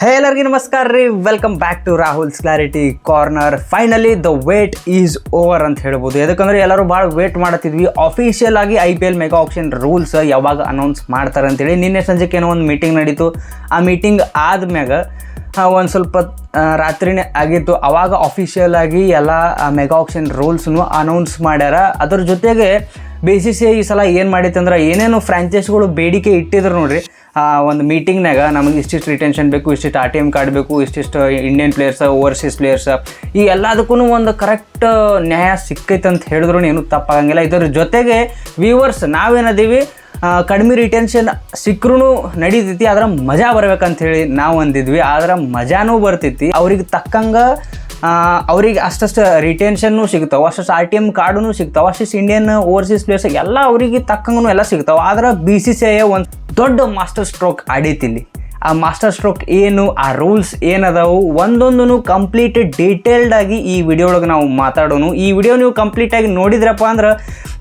ಹೇ ಎಲ್ಲರಿಗೂ ನಮಸ್ಕಾರ ರೀ, welcome back to Rahul's clarity corner. Finally the wait is over ಅಂತ ಹೇಳ್ಬೋದು. ಯಾಕಂದರೆ ಎಲ್ಲರೂ ಭಾಳ ವೇಟ್ ಮಾಡ್ತಿದ್ವಿ. ಅಫಿಷಿಯಲ್ ಆಗಿ IPL ಮೆಗಾ ಆಕ್ಷನ್ ರೂಲ್ಸ್ ಯಾವಾಗ ಅನೌನ್ಸ್ ಮಾಡ್ತಾರೆ ಅಂತೇಳಿ ನಿನ್ನೆ ಸಂಜೆಗೆ ಏನೋ ಒಂದು ಮೀಟಿಂಗ್ ನಡೀತು. ಆ ಮೀಟಿಂಗ್ ಆದ್ಮ್ಯಾಗ ಒಂದು ಸ್ವಲ್ಪ ರಾತ್ರಿನೇ ಆಗಿತ್ತು. ಆವಾಗ ಅಫಿಷಿಯಲ್ ಆಗಿ ಎಲ್ಲ ಮೆಗಾ ಆಕ್ಷನ್ ರೂಲ್ಸ್ನು ಅನೌನ್ಸ್ ಮಾಡ್ಯಾರ. ಅದ್ರ ಜೊತೆಗೆ BCCI ಈ ಸಲ ಏನು ಮಾಡೈತೆ ಅಂದ್ರೆ ಏನೇನು ಫ್ರಾಂಚೈಸ್ಗಳು ಬೇಡಿಕೆ ಇಟ್ಟಿದ್ರು ನೋಡ್ರಿ, ಒಂದು ಮೀಟಿಂಗ್ನಾಗ ನಮಗೆ ಇಷ್ಟಿಷ್ಟು ರಿಟೆನ್ಷನ್ ಬೇಕು, ಇಷ್ಟಿಷ್ಟು RTM ಕಾರ್ಡ್ ಬೇಕು, ಇಷ್ಟಿಷ್ಟು ಇಂಡಿಯನ್ ಪ್ಲೇಯರ್ಸ್, ಓವರ್ಸೀಸ್ ಪ್ಲೇಯರ್ಸ್, ಈ ಎಲ್ಲದಕ್ಕೂ ಒಂದು ಕರೆಕ್ಟ್ ನ್ಯಾಯ ಸಿಕ್ಕೈತೆ ಅಂತ ಹೇಳಿದ್ರು ಏನು ತಪ್ಪಾಗಂಗಿಲ್ಲ. ಇದರ ಜೊತೆಗೆ ವ್ಯೂವರ್ಸ್ ನಾವೇನದೀವಿ, ಕಡಿಮೆ ರಿಟೆನ್ಷನ್ ಸಿಕ್ಕರೂ ನಡೀತೈತಿ, ಅದರ ಮಜಾ ಬರ್ಬೇಕಂತ ಹೇಳಿ ನಾವು ಅಂದಿದ್ವಿ. ಆದ್ರೆ ಮಜಾನೂ ಬರ್ತೈತಿ, ಅವ್ರಿಗೆ ತಕ್ಕಂಗೆ ಅವ್ರಿಗೆ ಅಷ್ಟು ರಿಟೆನ್ಷನ್ನು ಸಿಗ್ತಾವೆ, ಅಷ್ಟು RTM ಕಾರ್ಡೂ ಸಿಗ್ತಾವೆ, ಅಷ್ಟು ಇಂಡಿಯನ್ ಓವರ್ಸೀಸ್ ಪ್ಲೇಯರ್ಸ್ ಎಲ್ಲ ಅವ್ರಿಗೆ ತಕ್ಕಂಗೂ ಎಲ್ಲ ಸಿಗ್ತಾವೆ. ಆದ್ರೆ BCCI ಒಂದು ದೊಡ್ಡ ಮಾಸ್ಟರ್ ಸ್ಟ್ರೋಕ್ ಆಡೈತಿಲ್ಲಿ. ಆ ಮಾಸ್ಟರ್ ಸ್ಟ್ರೋಕ್ ಏನು, ಆ ರೂಲ್ಸ್ ಏನದಾವು ಒಂದೊಂದೂ ಕಂಪ್ಲೀಟ್ ಡೀಟೇಲ್ಡಾಗಿ ಈ ವಿಡಿಯೋ ಒಳಗೆ ನಾವು ಮಾತಾಡೋನು. ಈ ವಿಡಿಯೋ ನೀವು ಕಂಪ್ಲೀಟಾಗಿ ನೋಡಿದ್ರಪ್ಪ ಅಂದ್ರೆ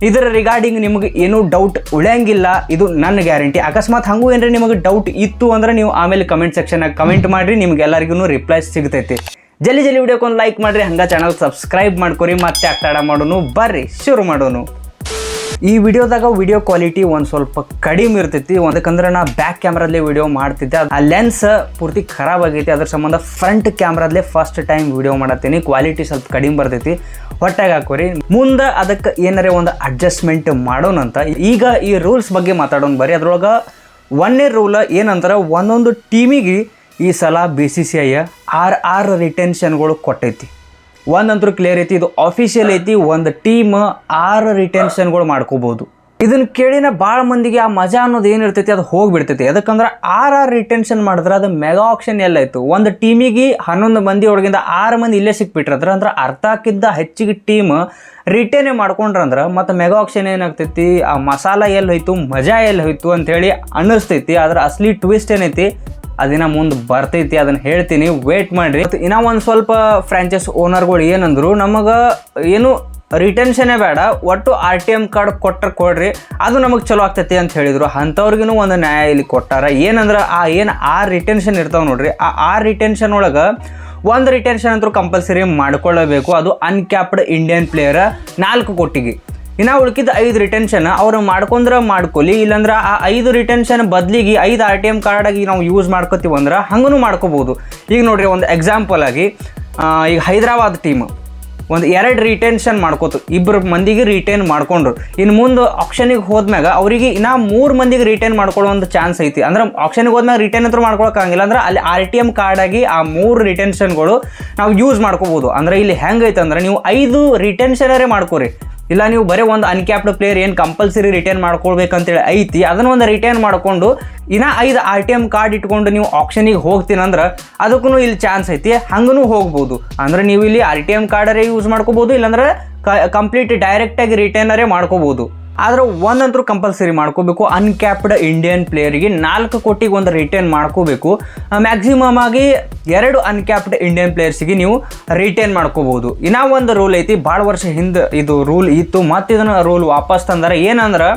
ಇದರ ರಿಗಾರ್ಡಿಂಗ್ ನಿಮಗೆ ಏನೂ ಡೌಟ್ ಉಳಿಯಂಗಿಲ್ಲ, ಇದು ನನ್ನ ಗ್ಯಾರಂಟಿ. ಅಕಸ್ಮಾತ್ ಹಂಗೂ ಏನ್ರಿ ನಿಮಗೆ ಡೌಟ್ ಇತ್ತು ಅಂದ್ರೆ ನೀವು ಆಮೇಲೆ ಕಮೆಂಟ್ ಸೆಕ್ಷನ್ನಾಗ ಕಮೆಂಟ್ ಮಾಡಿರಿ, ನಿಮ್ಗೆಲ್ಲರಿಗೂ ರಿಪ್ಲೈ ಸಿಗ್ತೈತಿ. ಜಲ್ದಿ ವಿಡಿಯೋಕ್ಕೊಂದು ಲೈಕ್ ಮಾಡಿರಿ, ಹಂಗೆ ಚಾನಲ್ ಸಬ್ಸ್ಕ್ರೈಬ್ ಮಾಡ್ಕೊರಿ. ಮತ್ತೆ ಆಗ್ತಾಡ ಮಾಡೋನು, ಬರ್ರಿ ಶುರು ಮಾಡೋನು. ಈ ವಿಡಿಯೋದಾಗ ವಿಡಿಯೋ ಕ್ವಾಲಿಟಿ ಒಂದು ಸ್ವಲ್ಪ ಕಡಿಮೆ ಇರ್ತೈತಿ, ಅದಕ್ಕಂದ್ರೆ ನಾ ಬ್ಯಾಕ್ ಕ್ಯಾಮ್ರಾದಲ್ಲೇ ವಿಡಿಯೋ ಮಾಡ್ತಿದ್ದೆ. ಆ ಲೆನ್ಸ್ ಪೂರ್ತಿ ಖರಾಬ್ ಆಗೈತಿ, ಅದ್ರ ಸಂಬಂಧ ಫ್ರಂಟ್ ಕ್ಯಾಮ್ರಾದಲ್ಲೇ ಫಸ್ಟ್ ಟೈಮ್ ವಿಡಿಯೋ ಮಾಡತ್ತೀನಿ. ಕ್ವಾಲಿಟಿ ಸ್ವಲ್ಪ ಕಡಿಮೆ ಬರ್ತೈತಿ, ಹೊಟ್ಟೆಗೆ ಹಾಕೋರಿ. ಮುಂದೆ ಅದಕ್ಕೆ ಏನಾರೇ ಒಂದು ಅಡ್ಜಸ್ಟ್ಮೆಂಟ್ ಮಾಡೋಣಂತ. ಈಗ ಈ ರೂಲ್ಸ್ ಬಗ್ಗೆ ಮಾತಾಡೋಣ ಬರ್ರಿ. ಅದ್ರೊಳಗೆ ಒಂದನೇ ರೂಲ್ ಏನಂತಾರೆ, ಒಂದೊಂದು ಟೀಮಿಗೆ ಈ ಸಲ BCCI 6 ರಿಟೆನ್ಷನ್ಗಳು ಕೊಟ್ಟೈತಿ. ಒಂದಂತರೂ ಕ್ಲಿಯರ್ ಐತಿ, ಇದು ಅಫಿಷಿಯಲ್ ಐತಿ. ಒಂದು ಟೀಮ್ 6 ರಿಟೆನ್ಷನ್ಗಳು ಮಾಡ್ಕೋಬೋದು. ಇದನ್ನು ಕೇಳಿನ ಭಾಳ ಮಂದಿಗೆ ಆ ಮಜಾ ಅನ್ನೋದು ಏನಿರ್ತೈತಿ ಅದು ಹೋಗಿಬಿಡ್ತೈತಿ. ಯಾಕಂದ್ರೆ 6 ರಿಟೆನ್ಷನ್ ಮಾಡಿದ್ರೆ ಅದು ಮೆಗಾ ಆಕ್ಷನ್ ಎಲ್ಲಾಯಿತು. ಒಂದು ಟೀಮಿಗೆ 11 ಮಂದಿ ಒಳಗಿಂದ 6 ಮಂದಿ ಇಲ್ಲೇ ಸಿಕ್ಬಿಟ್ರದ್ರ ಅಂದ್ರೆ ಅರ್ಥಕ್ಕಿಂತ ಹೆಚ್ಚಿಗೆ ಟೀಮ್ ರಿಟೇನೇ ಮಾಡ್ಕೊಂಡ್ರಂದ್ರೆ ಮತ್ತು ಮೆಗಾ ಆಕ್ಷನ್ ಏನಾಗ್ತೈತಿ, ಆ ಮಸಾಲ ಎಲ್ಲಿ ಹೋಯ್ತು, ಮಜಾ ಎಲ್ಲಿ ಹೋಯ್ತು ಅಂಥೇಳಿ ಅನ್ನಿಸ್ತೈತಿ. ಆದ್ರೆ ಅಸಲಿ ಟ್ವಿಸ್ಟ್ ಏನೈತಿ ಅದಿನ ಮುಂದೆ ಬರ್ತೈತಿ, ಅದನ್ನು ಹೇಳ್ತೀನಿ, ವೇಟ್ ಮಾಡಿರಿ. ಮತ್ತು ಇನ್ನೂ ಒಂದು ಸ್ವಲ್ಪ ಫ್ರಾಂಚೈಸ್ ಓನರ್ಗಳು ಏನಂದ್ರು, ನಮಗೆ ಏನು ರಿಟೆನ್ಷನ್ನೇ ಬೇಡ, ಒಟ್ಟು RTM ಕಾರ್ಡ್ ಕೊಡ್ರಿ, ಅದು ನಮಗೆ ಚಲೋ ಆಗ್ತೈತಿ ಅಂತ ಹೇಳಿದರು. ಅಂಥವ್ರಿಗೂ ಒಂದು ನ್ಯಾಯ ಇಲ್ಲಿ ಕೊಟ್ಟಾರ. ಏನಂದ್ರೆ ಆ ಏನು 6 ರಿಟೆನ್ಷನ್ ಇರ್ತಾವೆ ನೋಡ್ರಿ, ಆ 6 ರಿಟೆನ್ಷನ್ ಒಳಗೆ ಒಂದು ರಿಟೆನ್ಷನ್ ಅಂತೂ ಕಂಪಲ್ಸರಿ ಮಾಡ್ಕೊಳ್ಳಬೇಕು. ಅದು ಅನ್ಕ್ಯಾಪ್ಡ್ ಇಂಡಿಯನ್ ಪ್ಲೇಯರ್ 4 ಕೋಟಿಗೆ. ಇನ್ನು ಉಳ್ಕಿದ 5 ರಿಟೆನ್ಷನ್ ಅವ್ರು ಮಾಡ್ಕೊಂಡ್ರೆ ಮಾಡ್ಕೊಲಿ, ಇಲ್ಲಾಂದ್ರೆ ಆ 5 ರಿಟೆನ್ಷನ್ ಬದಲಿಗೆ 5 RTM ಕಾರ್ಡಾಗಿ ನಾವು ಯೂಸ್ ಮಾಡ್ಕೋತೀವಿ ಅಂದ್ರೆ ಹಂಗೂ ಮಾಡ್ಕೋಬೋದು. ಈಗ ನೋಡ್ರಿ, ಒಂದು ಎಕ್ಸಾಂಪಲ್ ಆಗಿ ಈಗ ಹೈದರಾಬಾದ್ ಟೀಮ್ ಒಂದು 2 ರಿಟೆನ್ಷನ್ ಮಾಡ್ಕೋತು, 2 ಮಂದಿಗೆ ರಿಟೇನ್ ಮಾಡ್ಕೊಂಡ್ರು. ಇನ್ನು ಮುಂದೆ ಆಕ್ಷನಿಗೆ ಹೋದ್ಮ್ಯಾಗ ಅವರಿಗೆ ಇನ್ನೂ 3 ಮಂದಿಗೆ ರಿಟೇನ್ ಮಾಡ್ಕೊಳ್ಳೋ ಒಂದು ಚಾನ್ಸ್ ಐತಿ. ಅಂದ್ರೆ ಆಕ್ಷನಿಗೆ ಹೋದ್ಮ್ಯಾಗ ರಿಟೇನ್ ಅಂತೂ ಮಾಡ್ಕೊಳಕ್ಕಾಗಿಲ್ಲ, ಅಂದ್ರೆ ಅಲ್ಲಿ RTM ಕಾರ್ಡಾಗಿ ಆ 3 ರಿಟೆನ್ಷನ್ಗಳು ನಾವು ಯೂಸ್ ಮಾಡ್ಕೋಬೋದು. ಅಂದ್ರೆ ಇಲ್ಲಿ ಹೆಂಗೈತೆ ಅಂದ್ರೆ ನೀವು 5 ರಿಟೆನ್ಷನರೇ ಮಾಡ್ಕೋರಿ, ಇಲ್ಲ ನೀವು ಬರೀ ಒಂದು ಅನ್ಕ್ಯಾಪ್ಡ್ ಪ್ಲೇಯರ್ ಏನು ಕಂಪಲ್ಸರಿ ರಿಟೇನ್ ಮಾಡ್ಕೊಳ್ಬೇಕಂತೇಳಿ ಐತಿ, ಅದನ್ನು ಒಂದು ರಿಟೇನ್ ಮಾಡಿಕೊಂಡು ಇನ್ನೂ 5 RTM ಕಾರ್ಡ್ ಇಟ್ಕೊಂಡು ನೀವು ಆಕ್ಷನಿಗೆ ಹೋಗ್ತೀನಂದ್ರೆ ಅದಕ್ಕೂ ಇಲ್ಲಿ ಚಾನ್ಸ್ ಐತಿ, ಹಂಗೂ ಹೋಗ್ಬೋದು. ಅಂದ್ರೆ ನೀವು ಇಲ್ಲಿ RTM ಕಾರ್ಡರೇ ಯೂಸ್ ಮಾಡ್ಕೋಬೋದು, ಇಲ್ಲಾಂದ್ರೆ ಕಂಪ್ಲೀಟ್ ಡೈರೆಕ್ಟಾಗಿ ರಿಟೇನರೇ ಮಾಡ್ಕೋಬೋದು. ಆದ್ರೆ ಒಂದಂತರೂ ಕಂಪಲ್ಸರಿ ಮಾಡ್ಕೋಬೇಕು, ಅನ್ಕ್ಯಾಪ್ಡ್ ಇಂಡಿಯನ್ ಪ್ಲೇಯರಿಗೆ 4 ಕೋಟಿಗೆ ಒಂದು ರಿಟೇನ್ ಮಾಡ್ಕೋಬೇಕು. ಮ್ಯಾಕ್ಸಿಮಮ್ ಆಗಿ 2 ಅನ್ಕ್ಯಾಪ್ಡ್ ಇಂಡಿಯನ್ ಪ್ಲೇಯರ್ಸಿಗೆ ನೀವು ರಿಟೇನ್ ಮಾಡ್ಕೋಬೋದು. ಇನ್ನೂ ಒಂದು ರೂಲ್ ಐತಿ, ಭಾಳ ವರ್ಷ ಹಿಂದೆ ಇದು ರೂಲ್ ಇತ್ತು, ಮತ್ತು ಇದನ್ನು ರೂಲ್ ವಾಪಸ್ ತಂದಾರೆ. ಏನಂದ್ರೆ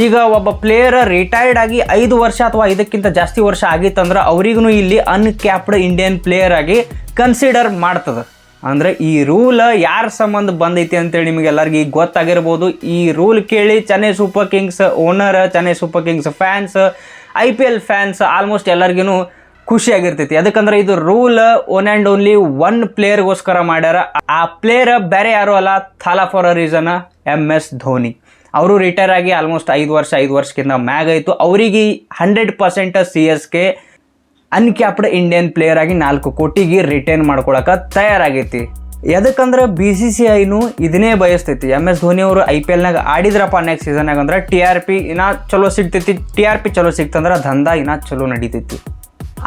ಈಗ ಒಬ್ಬ ಪ್ಲೇಯರ್ ರಿಟೈರ್ಡ್ ಆಗಿ 5 ವರ್ಷ ಅಥವಾ 5ಕ್ಕಿಂತ ಜಾಸ್ತಿ ವರ್ಷ ಆಗಿತ್ತಂದ್ರೆ ಅವರಿಗೂ ಇಲ್ಲಿ ಅನ್ಕ್ಯಾಪ್ಡ್ ಇಂಡಿಯನ್ ಪ್ಲೇಯರ್ ಆಗಿ ಕನ್ಸಿಡರ್ ಮಾಡ್ತದೆ. ಅಂದರೆ ಈ ರೂಲ್ ಯಾರ ಸಂಬಂಧ ಬಂದೈತಿ ಅಂತೇಳಿ ನಿಮಗೆಲ್ಲರಿಗೂ ಈಗ ಗೊತ್ತಾಗಿರ್ಬೋದು. ಈ ರೂಲ್ ಕೇಳಿ Chennai super kings owner, Chennai super kings fans, IPL fans almost ಎಲ್ಲರಿಗೂ ಖುಷಿಯಾಗಿರ್ತೈತಿ. ಯಾಕಂದ್ರೆ ಇದು ರೂಲ್ ಒನ್ ಆ್ಯಂಡ್ ಓನ್ಲಿ 1 ಪ್ಲೇಯರ್ಗೋಸ್ಕರ ಮಾಡ್ಯಾರ. ಆ ಪ್ಲೇಯರ್ ಬೇರೆ ಯಾರೂ ಅಲ್ಲ, Thala for a reason MS Dhoni. ಅವರು ರಿಟೈರ್ ಆಗಿ ಆಲ್ಮೋಸ್ಟ್ 5 ವರ್ಷಕ್ಕಿಂತ ಮ್ಯಾಗ್ ಆಯಿತು. ಅವರಿಗೆ 100% CSK ಅನ್ಕ್ಯಾಪ್ಡ್ ಇಂಡಿಯನ್ ಪ್ಲೇಯರ್ ಆಗಿ 4 ಕೋಟಿಗೆ ರಿಟೇನ್ ಮಾಡ್ಕೊಳಕ್ಕೆ ತಯಾರಾಗೈತಿ. ಯಾಕಂದ್ರೆ BCCIನೂ ಇದನ್ನೇ ಬಯಸ್ತೈತಿ. MS ಧೋನಿ ಅವರು IPLನಾಗ ಆಡಿದ್ರಪ್ಪ ನೆಕ್ಸ್ಟ್ ಸೀಸನ್ನಾಗ ಅಂದ್ರೆ TRP ಇನ್ನೂ ಚಲೋ ಸಿಗ್ತೈತಿ. TRP ಚಲೋ ಸಿಕ್ತಂದ್ರೆ ದಂಧ ಇನ್ನೂ ಚಲೋ ನಡೀತೈತಿ.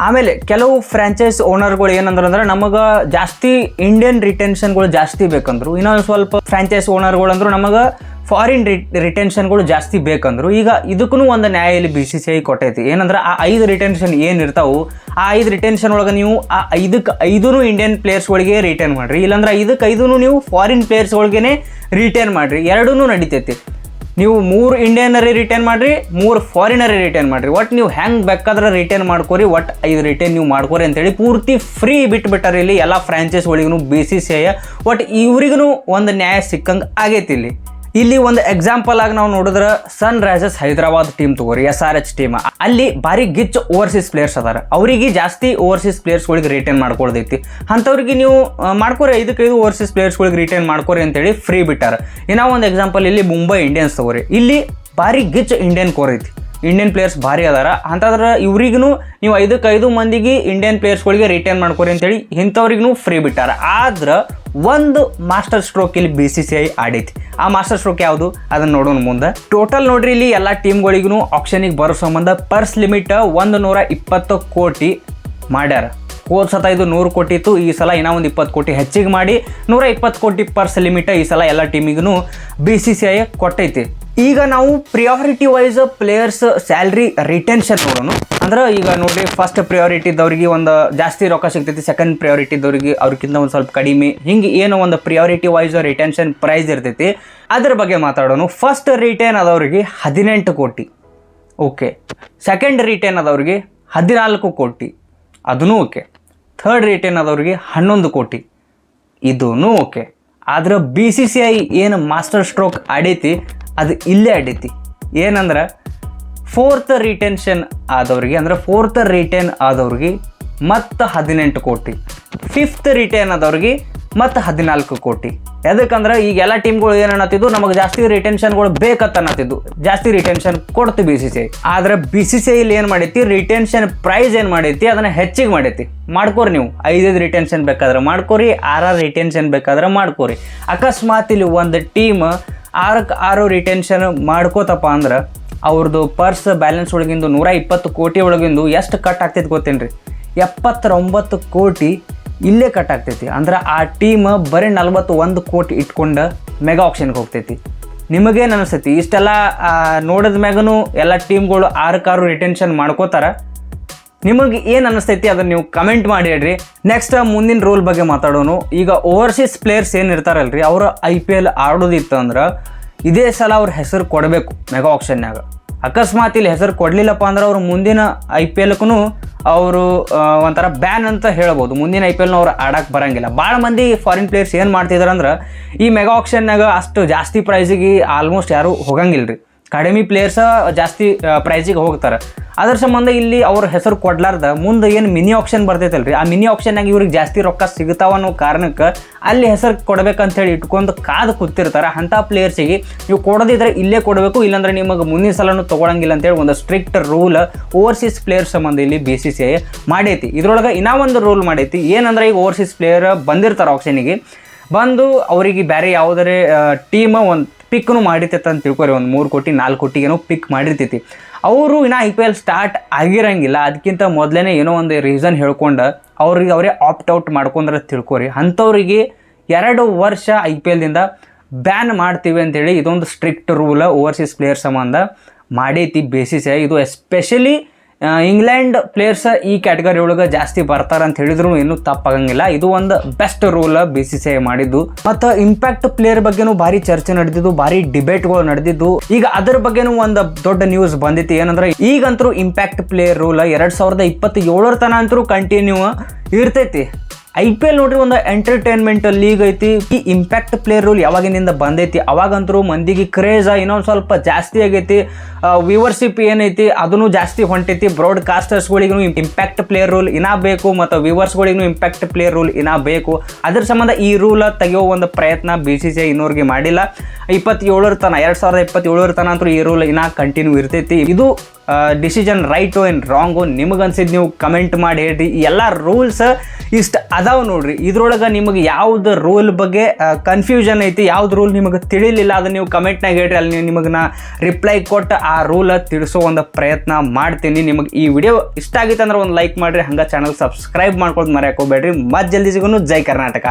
ಆಮೇಲೆ ಕೆಲವು ಫ್ರಾಂಚೈಸ್ ಓನರ್ಗಳು ಏನಂದ್ರೆ ನಮಗೆ ಜಾಸ್ತಿ ಇಂಡಿಯನ್ ರಿಟೆನ್ಷನ್ಗಳು ಜಾಸ್ತಿ ಬೇಕಂದ್ರು, ಇನ್ನೊಂದು ಸ್ವಲ್ಪ ಫ್ರಾಂಚೈಸ್ ಓನರ್ಗಳು ಅಂದರು ನಮಗೆ ಫಾರಿನ್ ರಿಟೆನ್ಷನ್ಗಳು ಜಾಸ್ತಿ ಬೇಕಂದ್ರು. ಈಗ ಇದಕ್ಕೂ ಒಂದು ನ್ಯಾಯ ಇಲ್ಲಿ BCCI ಕೊಟ್ಟೈತಿ. ಏನಂದ್ರೆ ಆ 5 ರಿಟೆನ್ಷನ್ ಏನಿರ್ತಾವೆ, ಆ 5 ರಿಟೆನ್ಷನ್ ಒಳಗೆ ನೀವು ಆ 5 ಇಂಡಿಯನ್ ಪ್ಲೇಯರ್ಸ್ಗಳಿಗೆ ರಿಟೇನ್ ಮಾಡಿರಿ, ಇಲ್ಲಾಂದ್ರೆ 5 ನೀವು ಫಾರಿನ್ ಪ್ಲೇಯರ್ಸ್ಗಳಿಗೇ ರಿಟೇನ್ ಮಾಡಿರಿ, ಎರಡೂ ನಡೀತೈತಿ. ನೀವು 3 ಇಂಡಿಯನರೇ ರಿಟರ್ನ್ ಮಾಡಿರಿ, 3 ಫಾರಿನರೇ ರಿಟರ್ನ್ ಮಾಡಿರಿ, ಒಟ್ಟು ನೀವು ಹೆಂಗೆ ಬೇಕಾದ್ರೆ ರಿಟರ್ನ್ ಮಾಡ್ಕೊರಿ, ಒಟ್ಟು 5 ರಿಟರ್ನ್ ನೀವು ಮಾಡ್ಕೊರಿ ಅಂತೇಳಿ ಪೂರ್ತಿ ಫ್ರೀ ಬಿಟ್ಬಿಟ್ಟಾರೆ ಇಲ್ಲಿ ಎಲ್ಲ ಫ್ರಾಂಚೈಸ್ಗಳಿಗೂ BCCI. ಒಟ್ಟು ಇವ್ರಿಗೂ ಒಂದು ನ್ಯಾಯ ಸಿಕ್ಕಂಗೆ ಆಗೈತಿ ಇಲ್ಲಿ ಒಂದು ಎಕ್ಸಾಂಪಲ್ ಆಗಿ ನಾವು ನೋಡಿದ್ರೆ ಸನ್ ರೈಸರ್ಸ್ ಹೈದರಾಬಾದ್ ಟೀಮ್ ತಗೋರಿ, SRH ಟೀಮ್. ಅಲ್ಲಿ ಭಾರಿ ಗಿಚ್ ಓವರ್ಸೀಸ್ ಪ್ಲೇಯರ್ಸ್ ಅದಾರ, ಅವರಿಗೆ ಜಾಸ್ತಿ ಓವರ್ಸೀಸ್ ಪ್ಲೇಯರ್ಸ್ಗಳಿಗೆ ರಿಟರ್ನ್ ಮಾಡ್ಕೊಳ್ದೈತಿ. ಅಂಥವ್ರಿಗೆ ನೀವು ಮಾಡ್ಕೊರಿ, 5 ಓವರ್ಸೀಸ್ ಪ್ಲೇಯರ್ಸ್ಗಳಿಗೆ ರಿಟರ್ನ್ ಮಾಡ್ಕೊರಿ ಅಂತೇಳಿ ಫ್ರೀ ಬಿಟ್ಟಾರ. ಇನ್ನೂ ಒಂದು ಎಕ್ಸಾಂಪಲ್ ಇಲ್ಲಿ ಮುಂಬೈ ಇಂಡಿಯನ್ಸ್ ತಗೋರಿ, ಇಲ್ಲಿ ಭಾರಿ ಗಿಚ್ ಇಂಡಿಯನ್ ಕೋರ್ ಐತಿ, ಇಂಡಿಯನ್ ಪ್ಲೇಯರ್ಸ್ ಭಾರಿ ಅದಾರ. ಅಂತಂದ್ರೆ ಇವ್ರಿಗೂ ನೀವು 5 ಮಂದಿಗೆ ಇಂಡಿಯನ್ ಪ್ಲೇಯರ್ಸ್ಗಳಿಗೆ ರಿಟರ್ನ್ ಮಾಡ್ಕೊರಿ ಅಂತೇಳಿ ಇಂಥವ್ರಿಗೂ ಫ್ರೀ ಬಿಟ್ಟಾರ. ಆದ್ರೆ ಒಂದು ಮಾಸ್ಟರ್ ಸ್ಟ್ರೋಕ್ ಇಲ್ಲಿ BCCI ಆಡೈತಿ. ಆ ಮಾಸ್ಟರ್ ಸ್ಟ್ರೋಕ್ ಯಾವುದು ಅದನ್ನು ನೋಡೋಣ ಮುಂದೆ. ಟೋಟಲ್ ನೋಡ್ರಿ ಇಲ್ಲಿ ಎಲ್ಲ ಟೀಮ್ಗಳಿಗೂ ಆಪ್ಷನಿಗೆ ಬರೋ ಸಂಬಂಧ ಪರ್ಸ್ ಲಿಮಿಟ್ 120 ಕೋಟಿ ಮಾಡ್ಯಾರ. ಹೋದ ಸತ ಇದು 100 ಕೋಟಿ ಇತ್ತು, ಈ ಸಲ ಇನ್ನೂ ಒಂದು 20 ಕೋಟಿ ಹೆಚ್ಚಿಗೆ ಮಾಡಿ 120 ಕೋಟಿ ಪರ್ಸ್ ಲಿಮಿಟ್ ಈ ಸಲ ಎಲ್ಲ ಟೀಮಿಗೂ BCCI ಕೊಟ್ಟೈತಿ. ಈಗ ನಾವು priority wise players salary retention ನೋಡೋಣ. ಅಂದ್ರೆ ಈಗ ನೋಡ್ರಿ, ಫಸ್ಟ್ ಪ್ರಿಯಾರಿಟಿ ಇದ್ದವ್ರಿಗೆ ಒಂದು ಜಾಸ್ತಿ ರೊಕ್ಕ ಸಿಗ್ತೈತಿ, ಸೆಕೆಂಡ್ ಪ್ರಿಯಾರಿಟಿ ಇದ್ದವ್ರಿಗೆ ಅವ್ರಿಗಿಂತ ಒಂದು ಸ್ವಲ್ಪ ಕಡಿಮೆ, ಹಿಂಗೆ ಏನೋ ಒಂದು ಪ್ರಿಯಾರಿಟಿ ವೈಸ್ ರಿಟೆನ್ಷನ್ ಪ್ರೈಸ್ ಇರ್ತೈತಿ. ಅದ್ರ ಬಗ್ಗೆ ಮಾತಾಡೋಣ. ಫಸ್ಟ್ ರಿಟರ್ನ್ ಆದವ್ರಿಗೆ 18 ಕೋಟಿ, ಓಕೆ. ಸೆಕೆಂಡ್ ರಿಟರ್ನ್ ಆದವ್ರಿಗೆ 14 ಕೋಟಿ, ಅದೂ ಓಕೆ. ಥರ್ಡ್ ರಿಟರ್ನ್ ಆದವ್ರಿಗೆ 11 ಕೋಟಿ, ಇದೂ ಓಕೆ. ಆದ್ರೆ BCCI ಏನು ಮಾಸ್ಟರ್ ಸ್ಟ್ರೋಕ್ ಆಡೈತಿ ಅದು ಇಲ್ಲೇ ಆಡೈತಿ. ಏನಂದ್ರೆ ಫೋರ್ತ್ ರಿಟೆನ್ಷನ್ ಆದವ್ರಿಗೆ, ಅಂದ್ರೆ ಫೋರ್ತ್ ರಿಟರ್ನ್ ಆದವ್ರಿಗೆ ಮತ್ತು 18 ಕೋಟಿ, ಫಿಫ್ತ್ ರಿಟರ್ನ್ ಆದವ್ರಿಗೆ ಮತ್ತು 14 ಕೋಟಿ. ಯಾಕಂದ್ರೆ ಈಗ ಎಲ್ಲ ಟೀಮ್ಗಳು ಏನು ಅನ್ನತ್ತಿದ್ದು, ನಮಗೆ ಜಾಸ್ತಿ ರಿಟೆನ್ಷನ್ಗಳು ಬೇಕಂತ ಅನ್ನತ್ತಿದ್ದು, ಜಾಸ್ತಿ ರಿಟೆನ್ಷನ್ ಕೊಡ್ತು BCCI. ಆದ್ರೆ BCCI ಇಲ್ಲಿ ಏನು ಮಾಡೈತಿ, ರಿಟೆನ್ಷನ್ ಪ್ರೈಸ್ ಏನು ಮಾಡೈತಿ ಅದನ್ನು ಹೆಚ್ಚಿಗೆ ಮಾಡೈತಿ. ಮಾಡ್ಕೋರಿ, ನೀವು 5 ರಿಟೆನ್ಷನ್ ಬೇಕಾದ್ರೆ ಮಾಡ್ಕೋರಿ, 6 ರಿಟೆನ್ಷನ್ ಬೇಕಾದ್ರೆ ಮಾಡ್ಕೋರಿ. ಅಕಸ್ಮಾತ್ ಇಲ್ಲಿ ಒಂದು ಟೀಮ್ 6 ರಿಟೆನ್ಷನ್ ಮಾಡ್ಕೋತಪ್ಪ ಅಂದ್ರೆ ಅವ್ರದ್ದು ಪರ್ಸ್ ಬ್ಯಾಲೆನ್ಸ್ ಒಳಗಿಂದು 120 ಕೋಟಿ ಒಳಗಿಂದು ಎಷ್ಟು ಕಟ್ ಆಗ್ತೈತಿ ಗೊತ್ತೇನ್ರಿ? 79 ಕೋಟಿ ಇಲ್ಲೇ ಕಟ್ ಆಗ್ತೈತಿ. ಅಂದ್ರೆ ಆ ಟೀಮ್ ಬರೀ 41 ಕೋಟಿ ಇಟ್ಕೊಂಡು ಮೆಗಾ ಆಕ್ಷನ್ಗೆ ಹೋಗ್ತೈತಿ. ನಿಮಗೇನು ಅನಿಸ್ತೈತಿ? ಇಷ್ಟೆಲ್ಲ ನೋಡಿದ ಮ್ಯಾಗೂ ಎಲ್ಲ ಟೀಮ್ಗಳು 6 ರಿಟೆನ್ಷನ್ ಮಾಡ್ಕೋತಾರ. ನಿಮಗೆ ಏನು ಅನ್ನಿಸ್ತೈತಿ ಅದನ್ನು ನೀವು ಕಮೆಂಟ್ ಮಾಡಿ ಹೇಳ್ರಿ. ನೆಕ್ಸ್ಟ್ ಮುಂದಿನ ರೂಲ್ ಬಗ್ಗೆ ಮಾತಾಡೋಣ. ಈಗ ಓವರ್ಸೀಸ್ ಪ್ಲೇಯರ್ಸ್ ಏನು ಇರ್ತಾರಲ್ರಿ, ಅವರು IPL ಆಡೋದಿತ್ತು ಅಂದ್ರೆ ಇದೇ ಸಲ ಅವ್ರ ಹೆಸರು ಕೊಡಬೇಕು ಮೆಗಾ ಆಕ್ಷನ್ಯಾಗ. ಅಕಸ್ಮಾತ್ ಇಲ್ಲಿ ಹೆಸರು ಕೊಡಲಿಲ್ಲಪ್ಪ ಅಂದ್ರೆ ಅವರು ಮುಂದಿನ IPLಕ್ಕೂ ಅವರು ಒಂಥರ ಬ್ಯಾನ್ ಅಂತ ಹೇಳ್ಬೋದು. ಮುಂದಿನ IPL ಅವ್ರು ಆಡಕ್ಕೆ ಬರೋಂಗಿಲ್ಲ. ಭಾಳ ಮಂದಿ ಫಾರಿನ್ ಪ್ಲೇಯರ್ಸ್ ಏನು ಮಾಡ್ತಿದ್ದಾರೆ ಅಂದ್ರೆ ಈ ಮೆಗಾ ಆಕ್ಷನ್ನಾಗ ಅಷ್ಟು ಜಾಸ್ತಿ ಪ್ರೈಸಿಗೆ ಆಲ್ಮೋಸ್ಟ್ ಯಾರೂ ಹೋಗಂಗಿಲ್ಲ ರೀ. ಕಡಿಮೆ ಪ್ಲೇಯರ್ಸ ಜಾಸ್ತಿ ಪ್ರೈಸಿಗೆ ಹೋಗ್ತಾರೆ. ಅದ್ರ ಸಂಬಂಧ ಇಲ್ಲಿ ಅವ್ರ ಹೆಸರು ಕೊಡ್ಲಾರ್ದ ಮುಂದೆ ಏನು ಮಿನಿ ಆಕ್ಷನ್ ಬರ್ತೈತಲ್ರಿ, ಆ ಮಿನಿ ಆಕ್ಷನ್ನಾಗ ಇವ್ರಿಗೆ ಜಾಸ್ತಿ ರೊಕ್ಕ ಸಿಗ್ತಾವ ಅನ್ನೋ ಕಾರಣಕ್ಕೆ ಅಲ್ಲಿ ಹೆಸರು ಕೊಡ್ಬೇಕಂತೇಳಿ ಇಟ್ಕೊಂಡು ಕಾದು ಕೂತಿರ್ತಾರೆ. ಅಂಥ ಪ್ಲೇಯರ್ಸಿಗೆ ನೀವು ಕೊಡೋದಿದ್ರೆ ಇಲ್ಲೇ ಕೊಡಬೇಕು, ಇಲ್ಲಾಂದ್ರೆ ನಿಮಗೆ ಮುಂದಿನ ಸಲನೂ ತೊಗೊಳಂಗಿಲ್ಲ ಅಂತೇಳಿ ಒಂದು ಸ್ಟ್ರಿಕ್ಟ್ ರೂಲ್ ಓವರ್ಸೀಸ್ ಪ್ಲೇಯರ್ ಸಂಬಂಧ ಇಲ್ಲಿ BCCI ಮಾಡೈತಿ. ಇದ್ರೊಳಗೆ ಇನ್ನೂ ಒಂದು ರೂಲ್ ಮಾಡೈತಿ. ಏನಂದ್ರೆ ಈಗ ಓವರ್ಸೀಸ್ ಪ್ಲೇಯರ್ ಬಂದಿರ್ತಾರೆ ಆಕ್ಷನಿಗೆ, ಬಂದು ಅವರಿಗೆ ಬೇರೆ ಯಾವುದೇ ಟೀಮ್ ಒಂದು ಪಿಕ್ನು ಮಾಡಿರ್ತೈತೆ ಅಂತ ತಿಳ್ಕೊರಿ. ಒಂದು 3 ಕೋಟಿ 4 ಕೋಟಿಗೇನೋ ಪಿಕ್ ಮಾಡಿರ್ತೈತಿ. ಅವರು ಇನ್ನೂ IPL ಸ್ಟಾರ್ಟ್ ಆಗಿರಂಗಿಲ್ಲ, ಅದಕ್ಕಿಂತ ಮೊದಲೇ ಏನೋ ಒಂದು ರೀಸನ್ ಹೇಳ್ಕೊಂಡು ಅವ್ರಿಗೆ ಅವರೇ ಆಪ್ಟ್ ಔಟ್ ಮಾಡ್ಕೊಂಡ್ರೆ ತಿಳ್ಕೊರಿ. ಅಂಥವ್ರಿಗೆ 2 ವರ್ಷ IPLದಿಂದ ಬ್ಯಾನ್ ಮಾಡ್ತೀವಿ ಅಂತೇಳಿ ಇದೊಂದು ಸ್ಟ್ರಿಕ್ಟ್ ರೂಲ್ ಓವರ್ಸೀಸ್ ಪ್ಲೇಯರ್ ಸಂಬಂಧ ಮಾಡೈತಿ BCCI. ಇದು ಎಸ್ಪೆಷಲಿ ಇಂಗ್ಲೆಂಡ್ ಪ್ಲೇಯರ್ಸ್ ಈ ಕ್ಯಾಟಗರಿ ಒಳಗೆ ಜಾಸ್ತಿ ಬರ್ತಾರೆ ಅಂತ ಹೇಳಿದ್ರು ಇನ್ನೂ ತಪ್ಪಾಗಂಗಿಲ್ಲ. ಇದು ಒಂದು ಬೆಸ್ಟ್ ರೂಲ್ BCCI ಮಾಡಿದ್ದು. ಮತ್ತು ಇಂಪ್ಯಾಕ್ಟ್ ಪ್ಲೇಯರ್ ಬಗ್ಗೆನೂ ಭಾರಿ ಚರ್ಚೆ ನಡೆದಿದ್ದು, ಭಾರಿ ಡಿಬೇಟ್ಗಳು ನಡೆದಿದ್ದು. ಈಗ ಅದ್ರ ಬಗ್ಗೆನೂ ಒಂದು ದೊಡ್ಡ ನ್ಯೂಸ್ ಬಂದಿತ್ತು. ಏನಂದ್ರೆ ಈಗಂತರೂ ಇಂಪ್ಯಾಕ್ಟ್ ಪ್ಲೇಯರ್ ರೂಲ್ 2027 ತನಕ ಅಂತರೂ ಕಂಟಿನ್ಯೂ ಇರ್ತೈತಿ. IPL ನೋಡ್ರಿ ಒಂದು ಎಂಟರ್ಟೈನ್ಮೆಂಟ್ ಲೀಗ್ ಐತಿ. ಈ ಇಂಪ್ಯಾಕ್ಟ್ ಪ್ಲೇಯರ್ ರೂಲ್ ಯಾವಾಗಿನಿಂದ ಬಂದೈತಿ ಅವಾಗಂತರೂ ಮಂದಿಗೆ ಕ್ರೇಜ್ ಇನ್ನೊಂದು ಸ್ವಲ್ಪ ಜಾಸ್ತಿ ಆಗೈತಿ. ವ್ಯೂವರ್ಶಿಪ್ ಏನೈತಿ ಅದನ್ನು ಜಾಸ್ತಿ ಹೊಂಟೈತಿ. ಬ್ರಾಡ್ಕಾಸ್ಟರ್ಸ್ಗಳಿಗೂ ಇಂಪ್ಯಾಕ್ಟ್ ಪ್ಲೇಯರ್ ರೂಲ್ ಇನ್ನೂ ಬೇಕು, ಮತ್ತು ವ್ಯೂವರ್ಸ್ಗಳಿಗೂ ಇಂಪ್ಯಾಕ್ಟ್ ಪ್ಲೇಯರ್ ರೂಲ್ ಇನ್ನೂ ಬೇಕು. ಅದ್ರ ಸಂಬಂಧ ಈ ರೂಲ್ ತೆಗೆಯೋ ಒಂದು ಪ್ರಯತ್ನ BCCI ಇನ್ನೂರಿಗೆ ಮಾಡಿಲ್ಲ. 2027 ತನಕ ಅಂತೂ ಈ ರೂಲ್ ಇನ್ನೂ ಕಂಟಿನ್ಯೂ ಇರ್ತೈತಿ. ಇದು ಡಿಸಿಷನ್ ರೈಟು ಏನು ರಾಂಗು ನಿಮಗನ್ಸಿದ್ದು ನೀವು ಕಮೆಂಟ್ ಮಾಡಿ ಹೇಳ್ರಿ. ಎಲ್ಲ ರೂಲ್ಸ್ ಇಷ್ಟು ಅದಾವೆ ನೋಡ್ರಿ. ಇದ್ರೊಳಗೆ ನಿಮಗೆ ಯಾವ್ದು ರೂಲ್ ಬಗ್ಗೆ ಕನ್ಫ್ಯೂಷನ್ ಐತಿ, ಯಾವ್ದು ರೂಲ್ ನಿಮಗೆ ತಿಳಿಲಿಲ್ಲ ಅದನ್ನು ನೀವು ಕಮೆಂಟ್ನಾಗ ಹೇಳ್ರಿ. ಅಲ್ಲಿ ನಿಮಗೆ ನಾ ರಿಪ್ಲೈ ಕೊಟ್ಟು ಆ ರೂಲ್ ತಿಳಿಸೋ ಒಂದು ಪ್ರಯತ್ನ ಮಾಡ್ತೀನಿ. ನಿಮಗೆ ಈ ವಿಡಿಯೋ ಇಷ್ಟ ಆಗಿತ್ತು ಅಂದ್ರೆ ಒಂದು ಲೈಕ್ ಮಾಡಿರಿ, ಹಂಗೆ ಚಾನಲ್ ಸಬ್ಸ್ಕ್ರೈಬ್ ಮಾಡ್ಕೊಂಡು ಮರೆಯೋಕೆ ಹೋಗ್ಬೇಡ್ರಿ. ಮತ್ತೆ ಜಲ್ದಿ ಸಿಗೋನು. ಜೈ ಕರ್ನಾಟಕ.